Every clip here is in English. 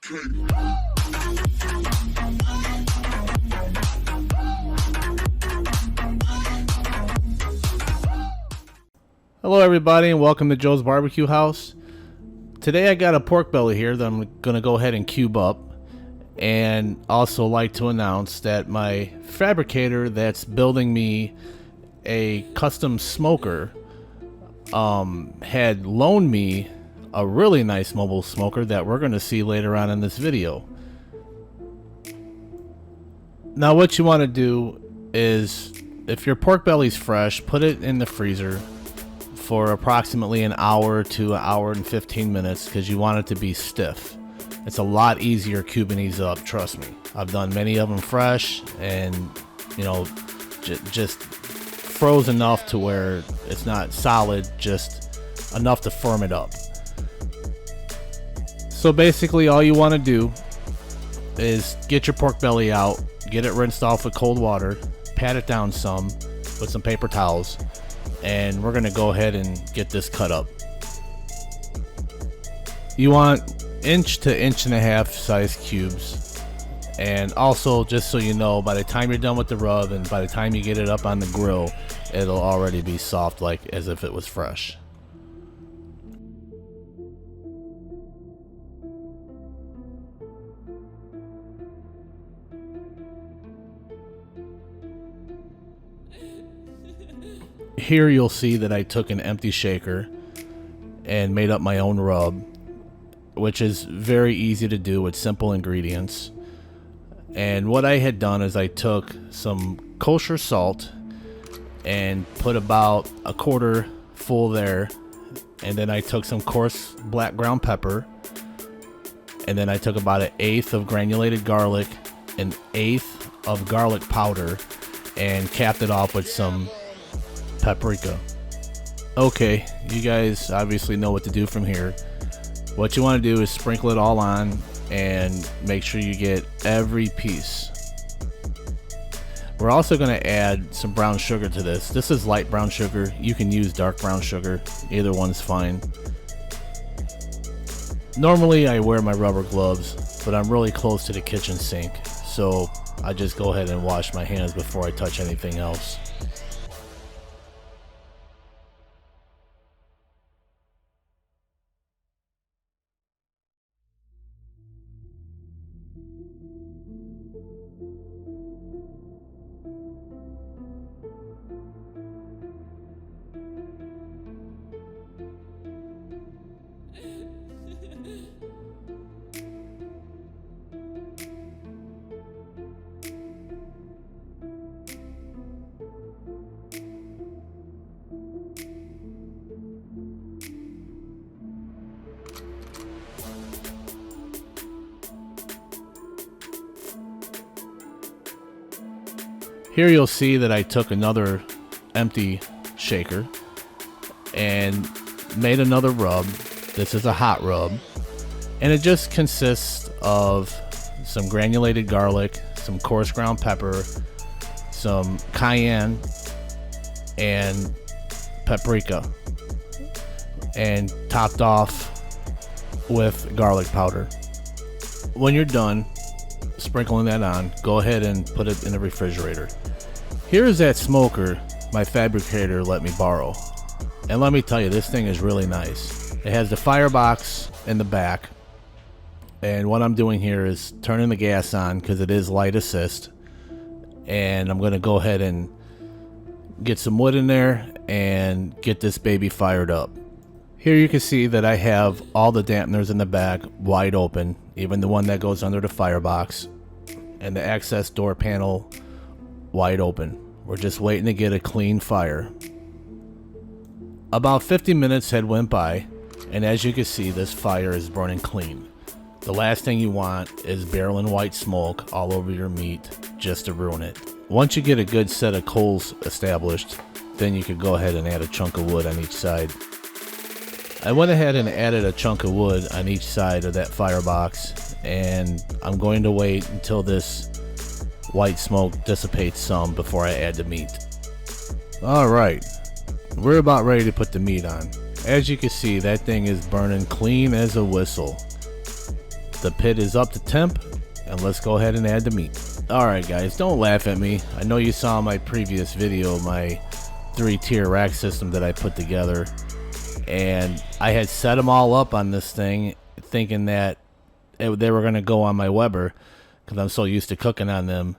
Hello everybody and welcome to Joe's Barbecue House. Today I got a pork belly here that I'm going to go ahead and cube up, and also like to announce that my fabricator that's building me a custom smoker had loaned me a really nice mobile smoker that we're going to see later on in this video. Now what you want to do is, if your pork belly's fresh, put it in the freezer for approximately an hour to an hour and 15 minutes because you want it to be stiff. It's a lot easier cubing these up, trust me. I've done many of them fresh, and you know, just froze enough to where it's not solid, just enough to firm it up. So basically all you want to do is get your pork belly out, get it rinsed off with cold water, pat it down some with some paper towels, and we're gonna go ahead and get this cut up. You want 1 to 1.5 inch size cubes, and also just so you know, by the time you're done with the rub and by the time you get it up on the grill, it'll already be soft, like as if it was fresh. Here you'll see that I took an empty shaker and made up my own rub, which is very easy to do with simple ingredients. And what I had done is I took some kosher salt and put about a quarter full there, and then I took some coarse black ground pepper, and then I took about 1/8 of granulated garlic, 1/8 of garlic powder, and capped it off with some paprika. Okay, you guys obviously know what to do from here. What you want to do is sprinkle it all on and make sure you get every piece. We're also going to add some brown sugar to this. This is light brown sugar. You can use dark brown sugar. Either one's fine. Normally I wear my rubber gloves, but I'm really close to the kitchen sink, so I just go ahead and wash my hands before I touch anything else. Here you'll see that I took another empty shaker and made another rub. This is a hot rub, and it just consists of some granulated garlic, some coarse ground pepper, some cayenne, and paprika, and topped off with garlic powder. When you're done sprinkling that on, go ahead and put it in the refrigerator. Here's that smoker my fabricator let me borrow, and let me tell you, this thing is really nice. It has the firebox in the back, and what I'm doing here is turning the gas on because it is light assist, and I'm going to go ahead and get some wood in there and get this baby fired up. Here you can see that I have all the dampeners in the back wide open, even the one that goes under the firebox, and the access door panel wide open. We're just waiting to get a clean fire. About 50 minutes had went by, and as you can see, this fire is burning clean. The last thing you want is barreling white smoke all over your meat just to ruin it. Once you get a good set of coals established, then you can go ahead and add a chunk of wood on each side. I went ahead and added a chunk of wood on each side of that firebox, and I'm going to wait until this white smoke dissipates some before I add the meat. Alright, we're about ready to put the meat on. As you can see, that thing is burning clean as a whistle. The pit is up to temp, and let's go ahead and add the meat. Alright guys, don't laugh at me. I know you saw my previous video, my 3-tier rack system that I put together, and I had set them all up on this thing thinking that they were going to go on my Weber because I'm so used to cooking on them.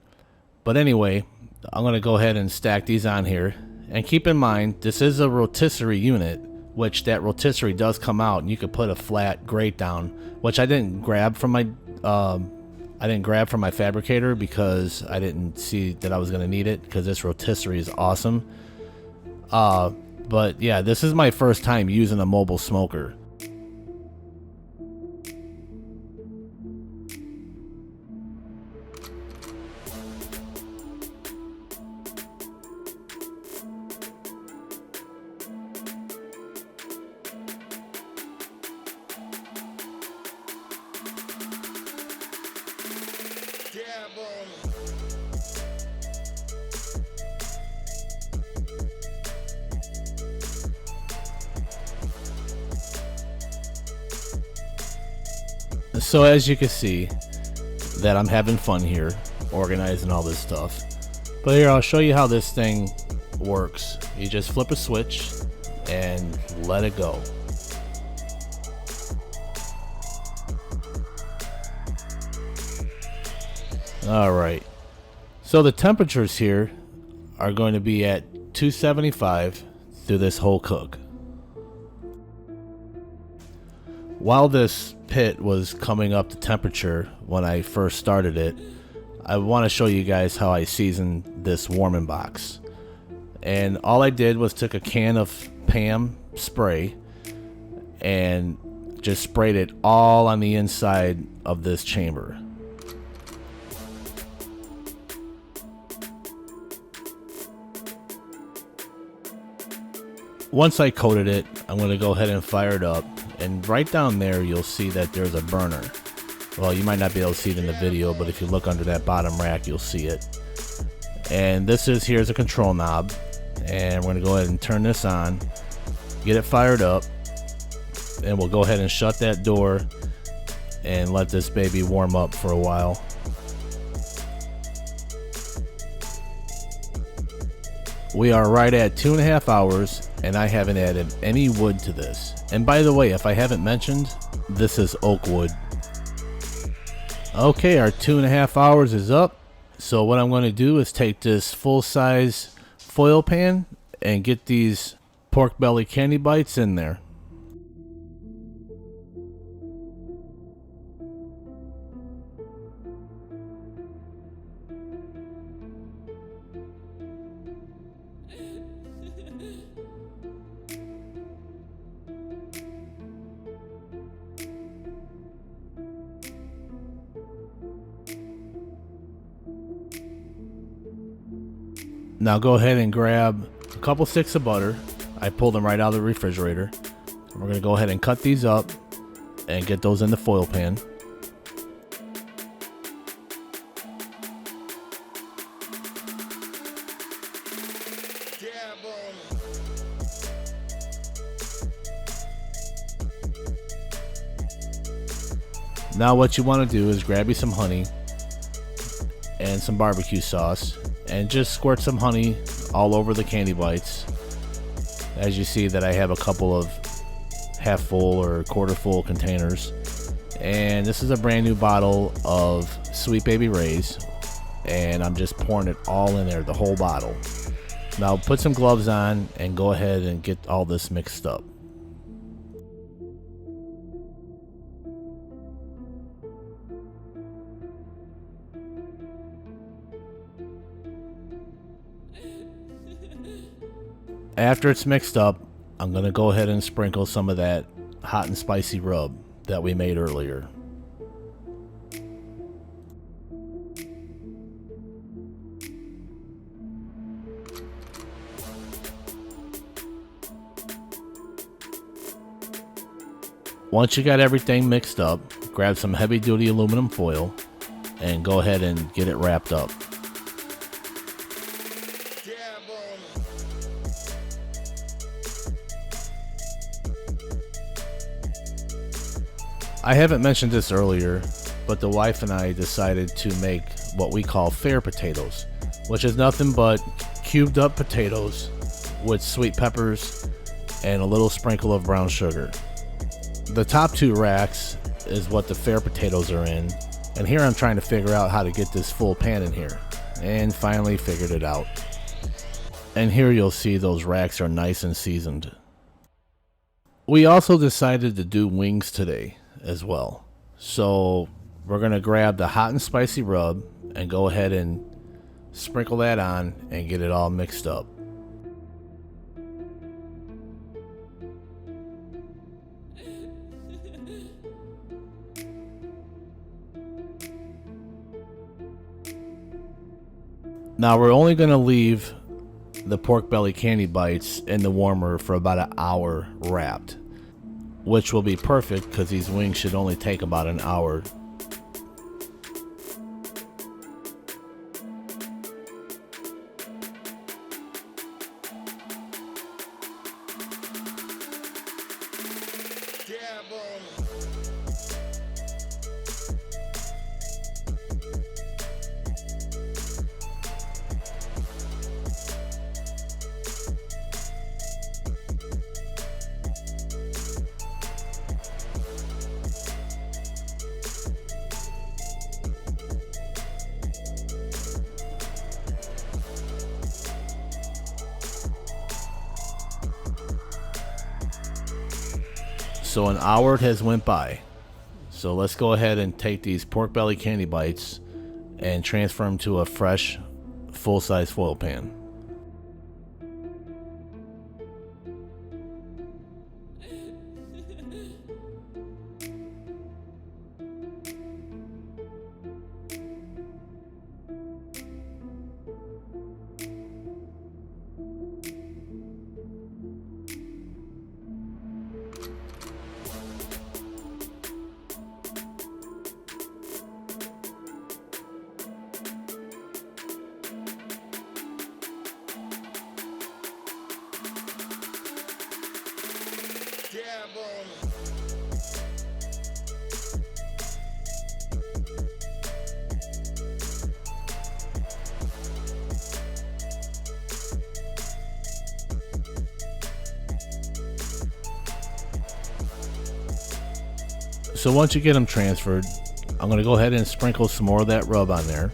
But anyway, I'm going to go ahead and stack these on here. And keep in mind, this is a rotisserie unit, which that rotisserie does come out, and you could put a flat grate down, which I didn't grab from my fabricator because I didn't see that I was going to need it, because this rotisserie is awesome. But yeah, this is my first time using a mobile smoker. So as you can see that I'm having fun here organizing all this stuff, but here I'll show you how this thing works. You just flip a switch and let it go. Alright, so the temperatures here are going to be at 275 through this whole cook. While this pit was coming up to temperature when I first started it, I want to show you guys how I seasoned this warming box. And all I did was took a can of Pam spray and just sprayed it all on the inside of this chamber. Once I coated it, I'm going to go ahead and fire it up. And right down there, you'll see that there's a burner. Well, you might not be able to see it in the video, but if you look under that bottom rack, you'll see it. And here's a control knob. And we're going to go ahead and turn this on, get it fired up, and we'll go ahead and shut that door and let this baby warm up for a while. We are right at 2.5 hours, and I haven't added any wood to this. And by the way, if I haven't mentioned, this is oak wood. Okay, our 2.5 hours is up. So what I'm going to do is take this full-size foil pan and get these pork belly candy bites in there. Now go ahead and grab a couple sticks of butter. I pulled them right out of the refrigerator. We're going to go ahead and cut these up and get those in the foil pan. Now what you want to do is grab you some honey and some barbecue sauce, and just squirt some honey all over the candy bites. As you see that I have a couple of half full or quarter full containers. And this is a brand new bottle of Sweet Baby Ray's, and I'm just pouring it all in there, the whole bottle. Now put some gloves on and go ahead and get all this mixed up. After it's mixed up, I'm going to go ahead and sprinkle some of that hot and spicy rub that we made earlier. Once you got everything mixed up, grab some heavy duty aluminum foil and go ahead and get it wrapped up. I haven't mentioned this earlier, but the wife and I decided to make what we call fair potatoes, which is nothing but cubed up potatoes with sweet peppers and a little sprinkle of brown sugar. The top 2 racks is what the fair potatoes are in, and here I'm trying to figure out how to get this full pan in here, and finally figured it out. And here you'll see those racks are nice and seasoned. We also decided to do wings today as well, so we're gonna grab the hot and spicy rub and go ahead and sprinkle that on and get it all mixed up. Now we're only going to leave the pork belly candy bites in the warmer for about an hour wrapped, which will be perfect because these wings should only take about an hour. So an hour has went by. So let's go ahead and take these pork belly candy bites and transfer them to a fresh full-size foil pan. So once you get them transferred, I'm going to go ahead and sprinkle some more of that rub on there.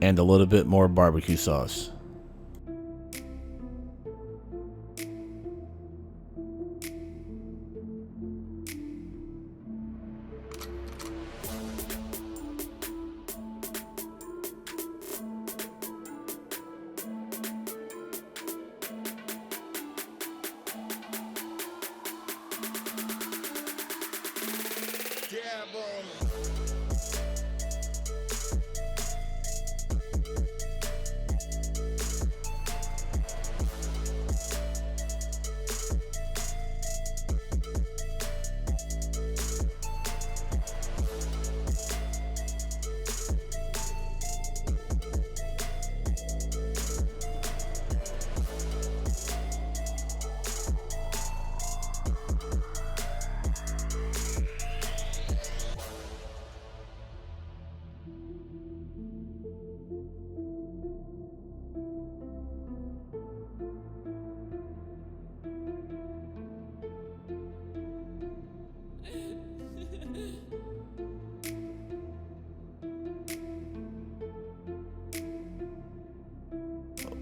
And a little bit more barbecue sauce.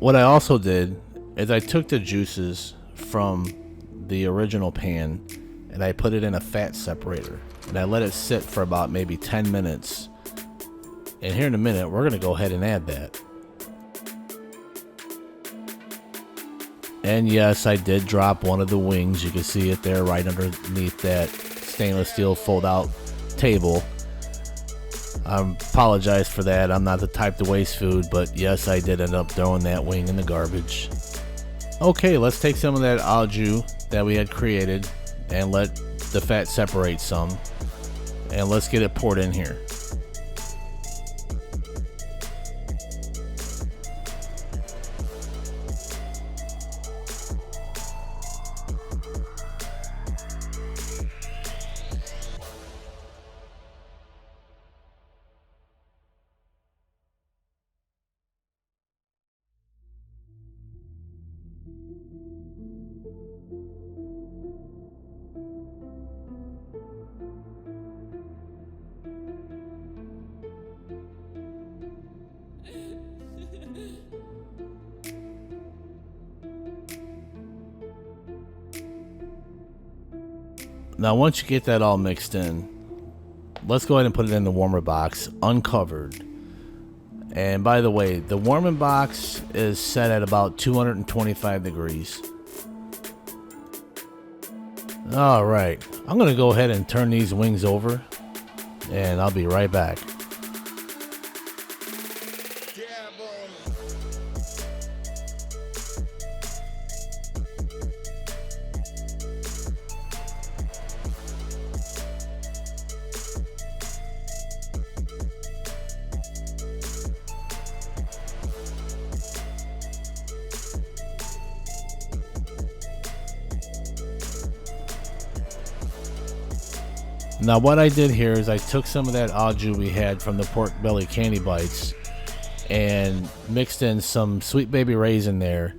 What I also did is I took the juices from the original pan and I put it in a fat separator and I let it sit for about maybe 10 minutes. And here in a minute, we're going to go ahead and add that. And yes, I did drop one of the wings. You can see it there right underneath that stainless steel fold-out table. I apologize for that. I'm not the type to waste food, but yes, I did end up throwing that wing in the garbage. Okay, let's take some of that au jus that we had created and let the fat separate some. And let's get it poured in here. Now once you get that all mixed in, let's go ahead and put it in the warmer box, uncovered. And by the way, the warming box is set at about 225 degrees. Alright, I'm going to go ahead and turn these wings over, and I'll be right back. Now what I did here is I took some of that au jus we had from the pork belly candy bites and mixed in some Sweet Baby Raisin there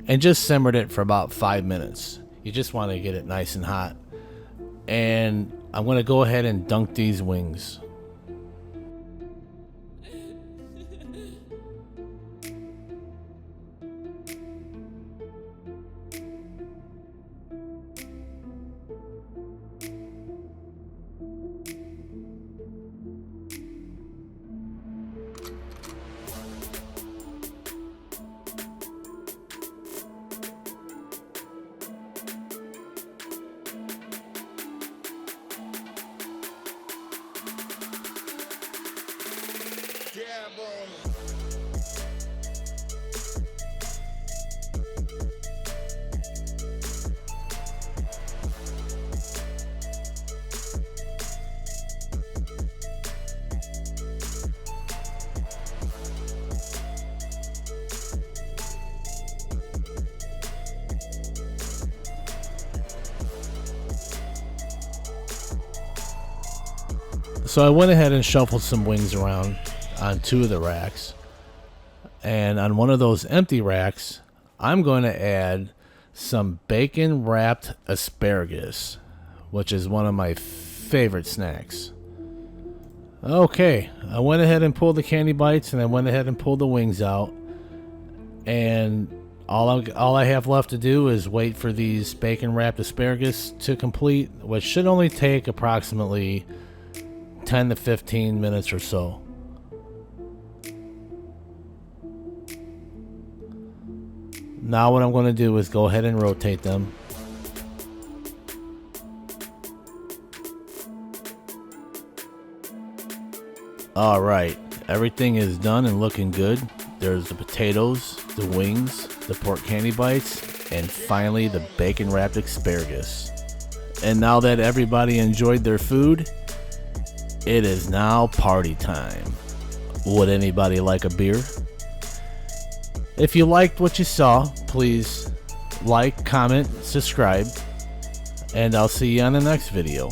and just simmered it for about 5 minutes. You just want to get it nice and hot. And I'm going to go ahead and dunk these wings. So I went ahead and shuffled some wings around on 2 of the racks. And on one of those empty racks, I'm going to add some bacon wrapped asparagus, which is one of my favorite snacks. Okay, I went ahead and pulled the candy bites and I went ahead and pulled the wings out. And all I have left to do is wait for these bacon wrapped asparagus to complete, which should only take approximately 10 to 15 minutes or so. Now what I'm going to do is go ahead and rotate them. Alright, everything is done and looking good. There's the potatoes, the wings, the pork candy bites, and finally the bacon wrapped asparagus. And now that everybody enjoyed their food, it is now party time. Would anybody like a beer? If you liked what you saw, please like, comment, subscribe, and I'll see you on the next video.